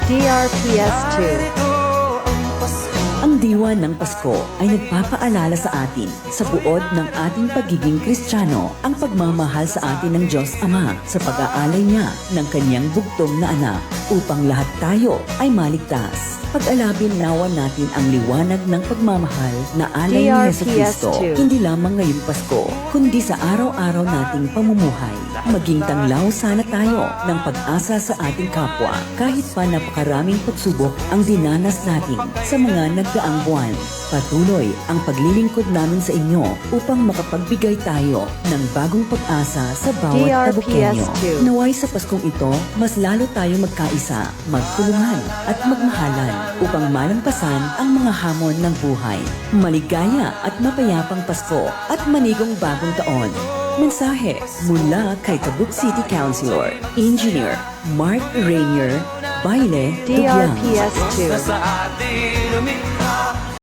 DRPS2. Ang diwa ng Pasko ay nagpapaalala sa atin sa buod ng ating pagiging Kristiyano ang pagmamahal sa atin ng Diyos Ama sa pag-aalay niya ng kanyang bugtong na anak upang lahat tayo ay maligtas. Pag-alabin nawa natin ang liwanag ng pagmamahal na alay ni Jesucristo, DRPS2. hindi lamang ngayong Pasko, kundi sa araw-araw nating pamumuhay. Maging tanglaw sana tayo ng pag-asa sa ating kapwa kahit pa napakaraming pagsubok ang dinanas natin sa mga nagdaang buwan. Patuloy ang paglilingkod namin sa inyo upang makapagbigay tayo ng bagong pag-asa sa bawat Tabukenyo. DRPS2. Naway sa Paskong ito, mas lalo tayo magkaisa, magtulungan at magmahalan upang malampasan ang mga hamon ng buhay. Maligaya at mapayapang Pasko at manigong bagong taon. Mensahe mula kay Tabuk City Councilor, Engineer Mark Rainier, Baile, Dugyang. DRPS2. Sa atin lumikha